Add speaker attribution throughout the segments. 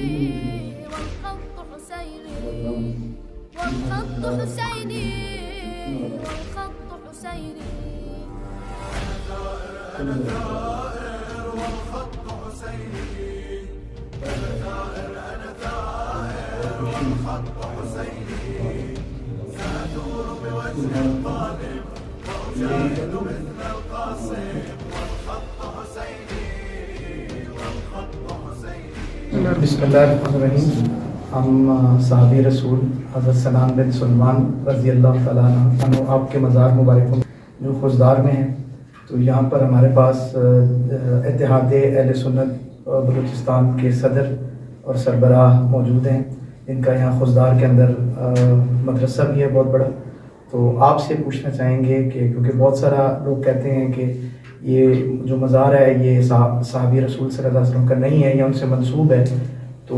Speaker 1: والخط حسيني والخط حسيني والخط حسيني
Speaker 2: أنا ثائر والخط حسيني أنا ثائر والخط حسيني سأدور بوجه الظالم وأجاهد مثل القاسم والخط حسيني والخط حسيني.
Speaker 3: بسم اللہ الرحمن الرحیم. ہم صحابی رسول حضرت سنان بن سلمان رضی اللہ تعالیٰ عنہ آپ کے مزار مبارک جو خوزدار میں ہیں، تو یہاں پر ہمارے پاس اتحاد اہل سنت بلوچستان کے صدر اور سربراہ موجود ہیں. ان کا یہاں خوزدار کے اندر مدرسہ بھی ہے بہت بڑا. تو آپ سے پوچھنا چاہیں گے کہ کیونکہ بہت سارا لوگ کہتے ہیں کہ یہ جو مزار ہے یہ صحابی رسول صلی اللہ علیہ وسلم کا نہیں ہے یا ان سے منسوب ہے، تو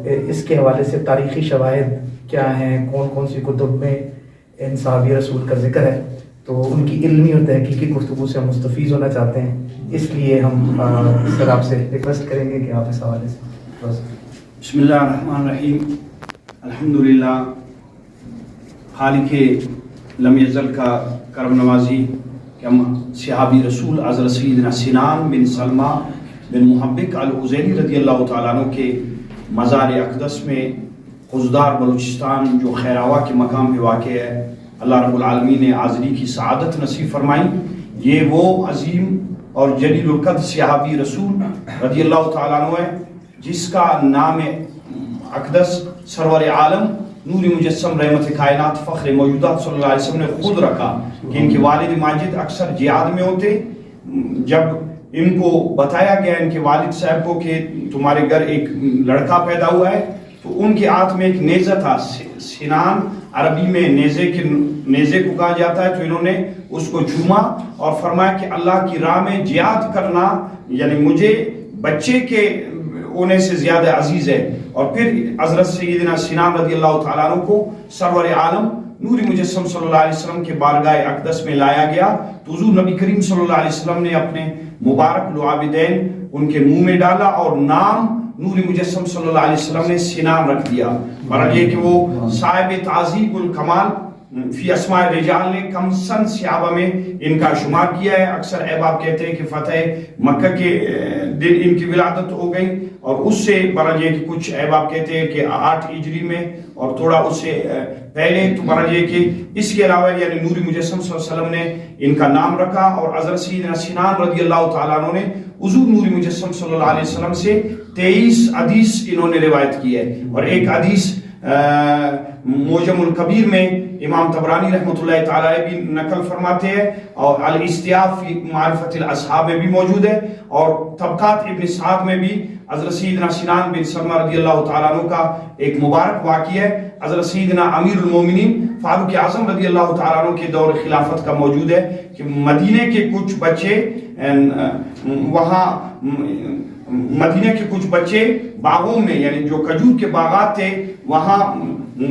Speaker 3: اس کے حوالے سے تاریخی شواہد کیا ہیں، کون کون سی کتب میں ان صحابی رسول کا ذکر ہے، تو ان کی علمی اور تحقیقی گفتگو سے ہم مستفیض ہونا چاہتے ہیں. اس لیے ہم سر آپ سے ریکویسٹ کریں گے کہ آپ اس حوالے سے.
Speaker 4: بسم اللہ الرحمن الرحیم. الحمدللہ خالق لم یزل کا کرم نوازی کہ ہم صحابی رسول حضرت سیدنا سنان بن سلمہ بن محبک العزیری رضی اللہ تعالیٰ عنہ کے مزار اقدس میں خوزدار بلوچستان جو خیراوا کے مقام پہ واقع ہے، اللہ رب العالمین نے حاضری کی سعادت نصیب فرمائی. یہ وہ عظیم اور جلیل القدر صحابی رسول رضی اللہ تعالیٰ عنہ ہے جس کا نام اقدس سرور عالم نور مجسم رحمت کائنات فخر موجودات صلی اللہ علیہ وسلم نے خود رکھا کہ ان کے والد ماجد اکثر جہاد میں ہوتے. جب ان کو بتایا گیا ان کے والد صاحب کو کہ تمہارے گھر ایک لڑکا پیدا ہوا ہے، تو ان کے ہاتھ میں ایک نیزہ تھا. سنان عربی میں نیزے کو کہا جاتا ہے. تو انہوں نے اس کو چوما اور فرمایا کہ اللہ کی راہ میں جہاد کرنا یعنی مجھے بچے کے ہونے سے زیادہ عزیز ہے. اور پھر حضرت سیدنا سنان رضی اللہ تعالیٰ عنہ کو سرور عالم نور مجسم صلی اللہ علیہ وسلم کے بارگاہ اقدس میں لایا گیا. تو حضور نبی کریم صلی اللہ علیہ وسلم نے اپنے مبارک لعابدین ان کے منہ میں ڈالا اور نام نور مجسم صلی اللہ علیہ وسلم نے سنان رکھ دیا. اور یہ کہ وہ صاحب تعظیم الکمال فی اسماء رجال نے کم سن صحابہ میں ان کا شمار کیا ہے. اکثر احباب کہتے ہیں کہ فتح مکہ کے دن ان کی ولادت ہو گئی، اور اس سے برج یہ کہ کچھ احباب کہتے ہیں کہ 8 ہجری میں اور تھوڑا اس سے پہلے. تو برج یہ کہ اس کے علاوہ یعنی نور مجسم صلی اللہ علیہ وسلم نے ان کا نام رکھا. اور حضرت سیدنا سنان رضی اللہ تعالیٰ عنہ نے حضور نور مجسم صلی اللہ علیہ وسلم سے 23 حدیث انہوں نے روایت کی ہے. اور ایک حدیث موجم الکبیر میں امام طبرانی رحمۃ اللہ تعالیٰ بھی نقل فرماتے ہیں، اور الاستیاف فی معرفت الاصحاب میں بھی موجود ہے. اور طبقات ابن سعد میں بھی حضرت سیدنا سنان بن سلمہ رضی اللہ تعالیٰ عنہ کا ایک مبارک واقعہ ہے. حضرت سیدنا امیر المومنین فاروق اعظم رضی اللہ تعالیٰ عنہ کے دور خلافت کا موجود ہے کہ مدینے کے کچھ بچے باغوں میں یعنی جو کھجور کے باغات تھے وہاں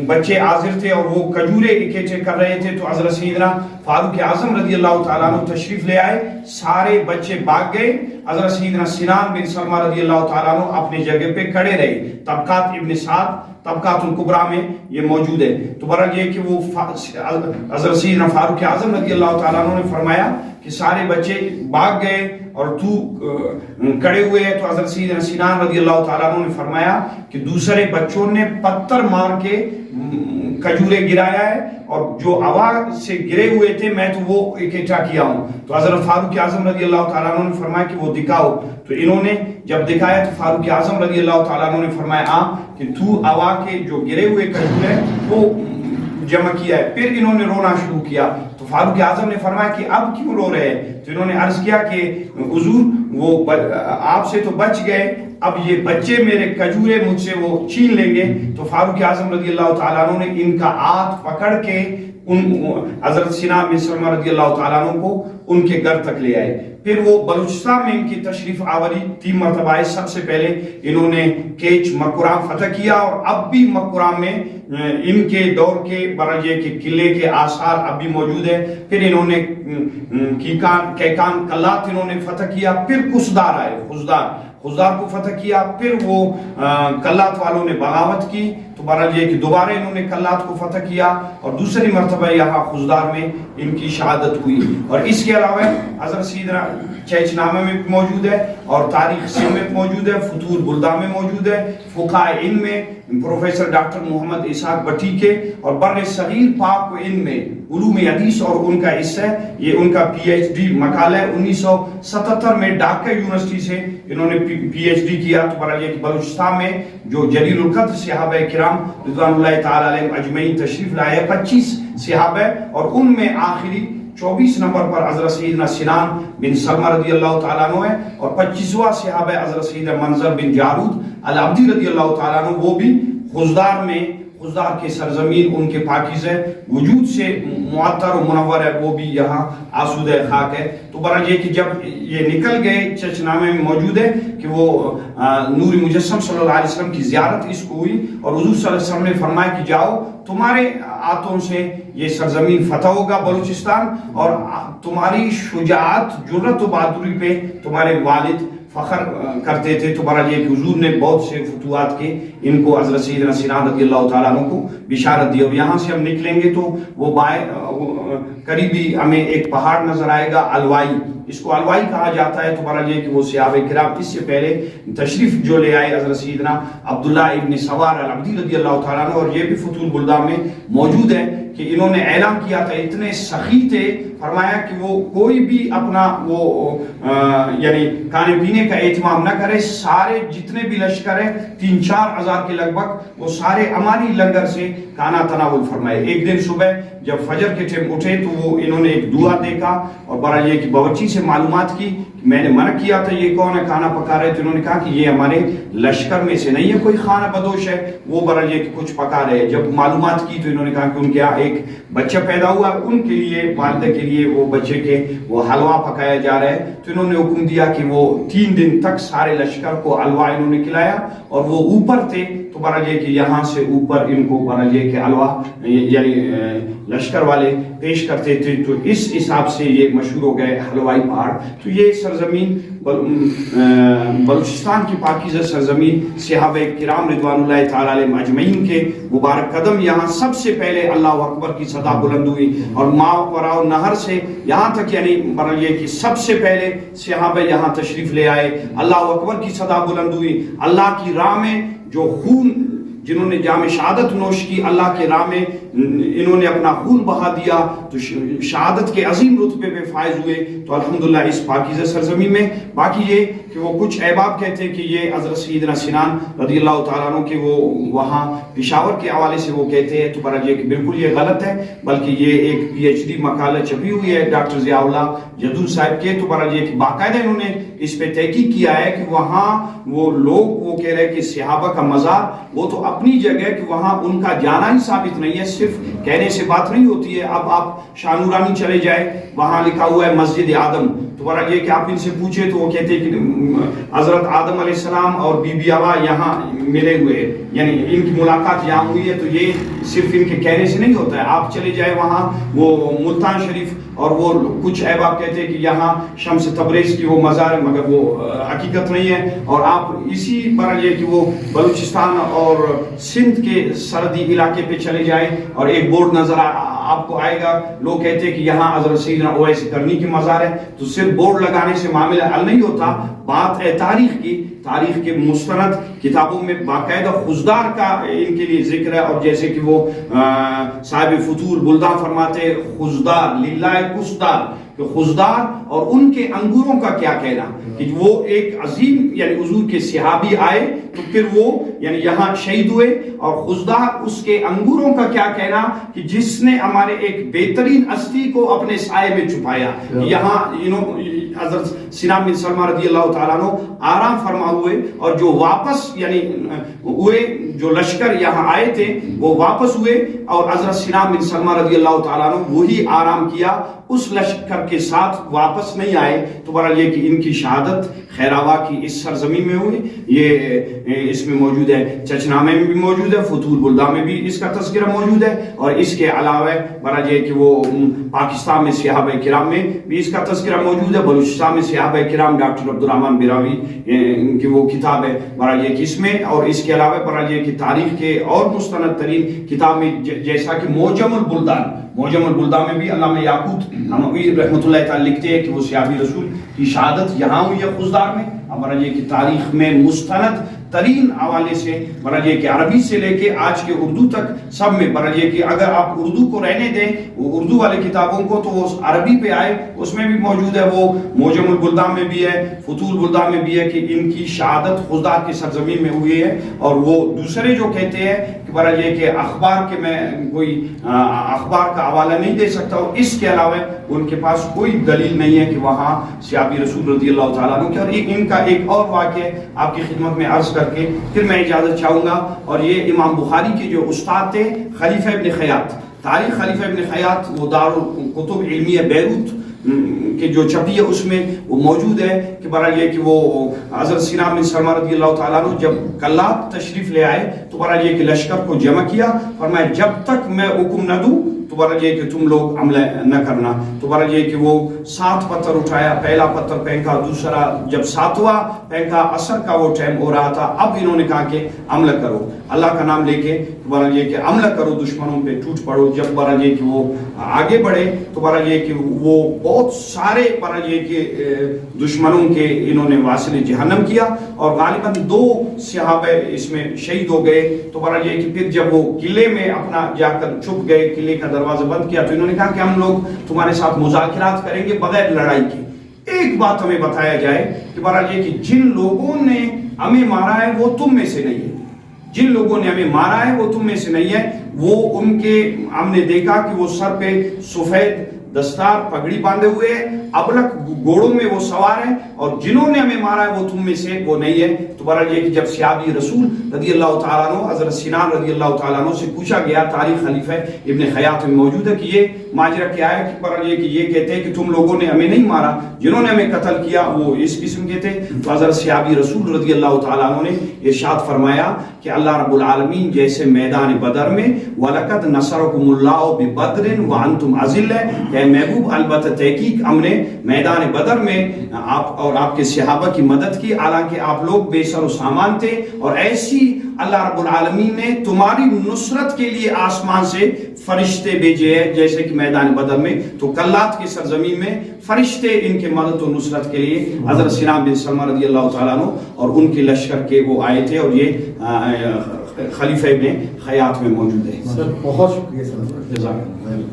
Speaker 4: بچے حاضر تھے اور وہ کھجورے اکٹھے کر رہے تھے. تو حضرت سیدنا فاروق اعظم رضی اللہ تعالیٰ عنہ تشریف لے آئے، سارے بچے بھاگ گئے. حضرت سیدنا سنان بن سلمہ رضی اللہ تعالیٰ عنہ اپنی جگہ پہ کھڑے رہے. طبقات ابن سعد طبقات الکبریٰ میں یہ موجود ہے. تو برحال یہ کہ وہ حضرت سیدنا فاروق اعظم رضی اللہ تعالیٰ عنہ نے فرمایا کہ سارے بچے بھاگ گئے اور تو کھڑے ہوئے ہیں. تو حضرت سیدنا سنان رضی اللہ تعالیٰ عنہ نے فرمایا کہ دوسرے بچوں نے پتھر مار کے کھجورے گرایا ہے، اور جو ہوا سے گرے ہوئے تھے میں تو وہ اکٹھا کیا ہوں. تو حضرت فاروق اعظم رضی اللہ تعالیٰ عنہ نے فرمایا کہ وہ دکھاؤ. تو انہوں نے جب دکھایا تو فاروق اعظم رضی اللہ تعالیٰ عنہ نے فرمایا کہ تو ہوا کے جو گرے ہوئے کھجورے وہ جمع کیا ہے. پھر انہوں نے رونا شروع کیا. تو فاروق اعظم نے فرمایا کہ اب کیوں رو رہے ہیں؟ تو انہوں نے عرض کیا کہ حضور وہ آپ سے تو بچ گئے، اب یہ بچے میرے کھجورے مجھ سے وہ چھین لیں گے. تو فاروق اعظم رضی اللہ تعالیٰ عنہ نے ان کا ہاتھ پکڑ کے حضرت سنان بن سلمہ رضی اللہ تعالیٰ عنہ کو ان کے گھر تک لے آئے. پھر وہ بلوچستان میں ان کی تشریف آوری 3 مرتبہ آئے. سب سے پہلے انہوں نے کیچ مکرام فتح کیا، اور اب بھی مکرام میں ان کے دور کے برجے کے قلعے کے آثار اب بھی موجود ہے. پھر انہوں نے کیکان قلات انہوں نے فتح کیا. پھر خوزدار آئے. خزدار کو فتح کیا، پھر وہ کلات والوں نے بغاوت کی تو بہرحال یہ کہ دوبارہ انہوں نے کلات کو فتح کیا اور دوسری مرتبہ یہاں خزدار میں ان کی شہادت ہوئی. اور اس کے علاوہ حضرت سیدنا چیچ نامہ میں موجود ہے اور تاریخ سندھ میں موجود ہے، فتور بلدا میں موجود ہے، فقہ علم میں پروفیسر ڈاکٹر محمد اسحاق بٹی کے، اور بر صغیر پاک و علم میں علوم حدیث اور ان کا حصہ ہے. یہ ان کا پی ایچ ڈی مقالہ ہے. 1977 میں ڈھاکہ یونیورسٹی سے انہوں نے پی ایچ ڈی کیا. تو بہرحال یہ کہ بلوچستان میں جو جلیل القدر صحابہ کرام رضوان اللہ تعالی علیہم اجمعین تشریف لائے، 25 صحابہ، اور ان میں آخری 24 نمبر پر حضرت سیدنا سنان بن سلمہ رضی اللہ تعالیٰ عنہ ہے، اور 25واں صحابہ حضرت سیدنا منظر بن جارود العبدی رضی اللہ تعالیٰ عنہ، وہ بھی خزدار میں، خزدار کے سرزمین ان کے پاکیزہ وجود سے معطر و منور ہے، وہ بھی یہاں آسودہ خاک ہے. تو بہرحال یہ کہ جب یہ نکل گئے، چرچ نامے میں موجود ہے کہ وہ نور مجسم صلی اللہ علیہ وسلم کی زیارت اس کو ہوئی اور حضور صلی اللہ علیہ وسلم نے فرمایا کہ جاؤ، تمہارے ہاتھوں سے یہ سرزمین فتح ہوگا بلوچستان، اور تمہاری شجاعت، جرأت و بہادری پہ تمہارے والد فخر کرتے تھے. تو بہرحال یہ کہ حضور نے بہت سے فتوحات کے ان کو حضرت سیدنا سنان رضی اللہ تعالیٰ عنہ کو بشارت دی. اور یہاں سے ہم نکلیں گے تو وہ قریبی ہمیں ایک پہاڑ نظر آئے گا، الوائی، اس کو الوائی کہا جاتا ہے. تو بہرحال یہ کہ وہ صحابہ کرام اس سے پہلے تشریف جو لے آئے حضرت سیدنا عبداللہ ابن سوار العبدی رضی اللہ تعالیٰ عنہ، اور یہ بھی فتوح البلدان میں موجود ہے کہ انہوں نے اعلان کیا تھا، اتنے سخی تھے، فرمایا کہ وہ کوئی بھی اپنا وہ یعنی کھانے پینے کا اہتمام نہ کرے، سارے جتنے بھی لشکر ہیں 3-4 ہزار کے لگ بھگ، وہ سارے ہماری لنگر سے کھانا تناول فرمائے. ایک دن صبح جب فجر کے ٹائم اٹھے تو وہ انہوں نے ایک دعا دیکھا اور بہرحال یہ کہ باورچی سے معلومات کی، میں نے منع کیا تھا یہ کون ہے کھانا پکا رہے، تو انہوں نے کہا کہ یہ ہمارے لشکر میں سے نہیں ہے، کوئی خانہ بدوش ہے، وہ بہرحال یہ کہ کچھ پکا رہے. جب معلومات کی تو انہوں نے کہا کہ ان کے یہاں ایک بچہ پیدا ہوا، ان کے لیے، والدہ کے لیے وہ بچے کے وہ حلوہ پکایا جا رہا ہے. تو انہوں نے حکم دیا کہ وہ 3 دن تک سارے لشکر کو حلوہ انہوں نے کھلایا، اور وہ اوپر تھے تو بہرحال یہ کہ یہاں سے اوپر ان کو بہرحال یہ کہ حلوہ یعنی لشکر والے پیش کرتے تھے. تو اس حساب سے یہ مشہور ہو گئے حلوائی پہاڑ. تو یہ سرزمین بلوچستان کی پاکیزہ سرزمین صحابہ کرام رضوان اللہ تعالی علیہم اجمعین کے مبارک قدم، یہاں سب سے پہلے اللہ اکبر کی صدا بلند ہوئی، اور ماوراء نہر سے یہاں تک یعنی بہرحال یہ کہ سب سے پہلے صحابہ یہاں تشریف لے آئے، اللہ اکبر کی صدا بلند ہوئی. اللہ کی راہ میں جو خون، جنہوں نے جام شہادت نوش کی، اللہ کے راہ میں انہوں نے اپنا خون بہا دیا، تو شہادت کے عظیم رتبے پہ فائز ہوئے. تو الحمدللہ اس پاکیزہ سرزمین میں باقی یہ کہ وہ کچھ احباب کہتے ہیں کہ یہ حضرت سیدنا سنان رضی اللہ تعالیٰ عنہ کے وہ وہاں پشاور کے حوالے سے وہ کہتے ہیں. تو بہرحال یہ کہ بالکل یہ غلط ہے، بلکہ یہ ایک پی ایچ ڈی مقالہ چھپی ہوئی ہے ڈاکٹر ضیاء اللہ جدول صاحب کے. تو بہرحال یہ کہ باقاعدہ انہوں نے اس پہ تحقیق کیا ہے کہ وہاں وہ لوگ وہ کہہ رہے کہ صحابہ کا مزار وہ تو اپنی جگہ کہ وہاں ان کا جانا ہی ثابت نہیں ہے، صرف کہنے سے بات نہیں ہوتی ہے. اب آپ شاہ نورانی چلے جائے، وہاں لکھا ہوا ہے مسجد آدم. تو بہرحال یہ کہ آپ ان سے پوچھے تو وہ کہتے ہیں کہ حضرت آدم علیہ السلام اور بی بی حوا یہاں ملے ہوئے، یعنی ان کی ملاقات یہاں ہوئی ہے. تو یہ صرف ان کے کہنے سے نہیں ہوتا ہے. آپ چلے جائے وہاں وہ ملتان شریف، اور وہ کچھ احباب کہتے ہیں کہ یہاں شمس تبریز کی وہ مزار ہے، مگر وہ حقیقت نہیں ہے. اور آپ اسی پر یہ کہ وہ بلوچستان اور سندھ کے سرحدی علاقے پہ چلے جائیں اور ایک بورڈ نظر آپ کو آئے گا، لوگ کہتے ہیں کہ یہاں حضرت سیدنا اویس کرنی کی مزار ہے. تو صرف بورڈ لگانے سے معاملہ حل نہیں ہوتا، بات ہے تاریخ کی. تاریخ کے مستند کتابوں میں باقاعدہ خزدار کا ان کے لیے ذکر ہے. اور جیسے کہ وہ صاحب فتوح البلدان فرماتے خزدار للہ کسدار، کہ خزدار اور ان کے انگوروں کا کیا کہنا، کہ وہ ایک عظیم یعنی حضور کے صحابی آئے تو پھر وہ یعنی یہاں شہید ہوئے، اور خزدار اس کے انگوروں کا کیا کہنا کہ جس نے ہمارے ایک بہترین ہستی کو اپنے سائے میں چھپایا. یہاں حضرت سنان بن سلمہ رضی اللہ تعالیٰ عنہ آرام فرما ہوئے، اور جو واپس یعنی ہوئے جو لشکر یہاں آئے تھے وہ واپس ہوئے، اور حضرت سنان بن سلمہ رضی اللہ تعالیٰ عنہ وہی آرام کیا، اس لشکر کے ساتھ واپس نہیں آئے. تو بہرحال یہ کہ ان کی شہادت خیراوا کی اس سرزمین میں ہوئی. یہ اس میں موجود ہے، چچنامے میں بھی موجود ہے، فتوح البلدان میں بھی اس کا تذکرہ موجود ہے. اور اس کے علاوہ بہرحال یہ کہ وہ پاکستان میں صحابہ کرام میں بھی اس کا تذکرہ موجود ہے، اجتماع صحابہ کرام ڈاکٹر عبدالرحمن بیراوی کی وہ کتاب ہے برحال یہ کہ اس میں، اور اس کے علاوہ برحال یہ کہ تاریخ کے اور مستند ترین کتاب میں جیسا کہ معجم البلدان میں بھی علامہ یاقوت نانوی رحمۃ اللہ تعالی لکھتے ہیں کہ وہ صحابی رسول کی شہادت یہاں ہوئی ہے خضدار میں. برحال یہ کہ تاریخ میں مستند ترین حوالے سے برحال یہ کہ عربی سے لے کے آج کے اردو تک سب میں برحال یہ کہ اگر آپ اردو کو رہنے دیں اردو والے کتابوں کو تو وہ عربی پہ آئے اس میں بھی موجود ہے. وہ معجم البلدان میں بھی ہے، فتوح البلدان میں بھی ہے کہ ان کی شہادت خضدار کی سرزمین میں ہوئی ہے. اور وہ دوسرے جو کہتے ہیں کہ برحال یہ کہ اخبار کے میں کوئی اخبار کا حوالہ نہیں دے سکتا ہوں، اس کے علاوہ ان کے پاس کوئی دلیل نہیں ہے کہ وہاں صحابی رسول رضی اللہ تعالیٰ عنہ کے. اور ان کا ایک اور واقعہ آپ کی خدمت میں عرض کر کے پھر میں اجازت چاہوں گا. اور یہ امام بخاری کے جو استاد تھے خلیفہ ابن خیاط، تاریخ خلیفہ ابن خیاط، وہ دارالکتب علمیہ بیروت کہ جو چھپی ہے اس میں وہ موجود ہے کہ برحال یہ کہ وہ حضرت سنان بن سلمہ رضی اللہ تعالیٰ عنہ جب کلات تشریف لے آئے تو برحال یہ کہ لشکر کو جمع کیا، فرمایا جب تک میں حکم نہ دوں تو برحال یہ کہ تم لوگ عمل نہ کرنا. تو برحال یہ کہ وہ 7 پتھر اٹھایا، پہلا پتھر پھینکا، دوسرا، جب 7واں پھینکا عصر کا وہ ٹائم ہو رہا تھا، اب انہوں نے کہا کہ عمل کرو، اللہ کا نام لے کے برحال یہ کہ عمل کرو، دشمنوں پہ ٹوٹ پڑو. جب برحال یہ کہ وہ آگے بڑھے تو برحال یہ کہ وہ بہت سارے برحال یہ کہ دشمنوں کے انہوں نے واصل جہنم کیا اور غالباً 2 صحابہ اس میں شہید ہو گئے. تو برحال یہ کہ پھر جب وہ قلعے میں اپنا جا کر چھپ گئے، قلعے کا دروازہ بند کیا، تو انہوں نے کہا کہ ہم لوگ تمہارے ساتھ مذاکرات کریں گے بغیر لڑائی کے. ایک بات ہمیں بتایا جائے کہ برحال یہ کہ جن لوگوں نے ہمیں مارا ہے وہ تم میں سے نہیں ہے، جن لوگوں نے ہمیں مارا ہے وہ تم میں سے نہیں ہے. وہ ان کے ہم نے دیکھا کہ وہ سر پہ سفید دستار پگڑی باندھے ہوئے ہیں، ابلک گھوڑوں میں وہ سوار ہیں، اور جنہوں نے ہمیں مارا ہے وہ تم میں سے وہ نہیں ہے. تو برحال یہ کہ جب صحابی رسول رضی اللہ تعالیٰ عنہ حضرت سنان رضی اللہ تعالیٰ عنہ سے پوچھا گیا، تاریخ خلیفہ ابن خیاط میں موجود ہے کہ یہ ماجرا کیا ہے، کہ برحال یہ کہ یہ کہتے ہیں کہ تم لوگوں نے ہمیں نہیں مارا، جنہوں نے ہمیں قتل کیا وہ اس قسم کے تھے. تو حضرت صحابی رسول رضی اللہ تعالیٰ عنہ نے ارشاد فرمایا کہ اللہ رب العالمین جیسے میدان بدر میں وَلَقَدْ نَصَرَكُمُ اللَّهُ بِبَدْرٍ وَأَنْتُمْ أَذِلَّةٌ، کہ محبوب البتہ تحقیق ہم نے میدان بدر میں آپ اور آپ کے صحابہ کی مدد کی، حالانکہ آپ لوگ بے سر و سامان تھے، اور ایسی اللہ رب العالمین نے تمہاری نصرت کے لیے آسمان سے فرشتے بھیجے ہیں جیسے کہ میدان بدر میں. تو کلات کی سرزمین میں فرشتے ان کے مدد و نصرت کے لیے حضرت سنان بن سلمہ رضی اللہ تعالیٰ عنہ اور ان کے لشکر کے وہ آئے تھے، اور یہ خلیفہ ابن خیاط میں موجود ہے.
Speaker 3: بہت شکریہ سر.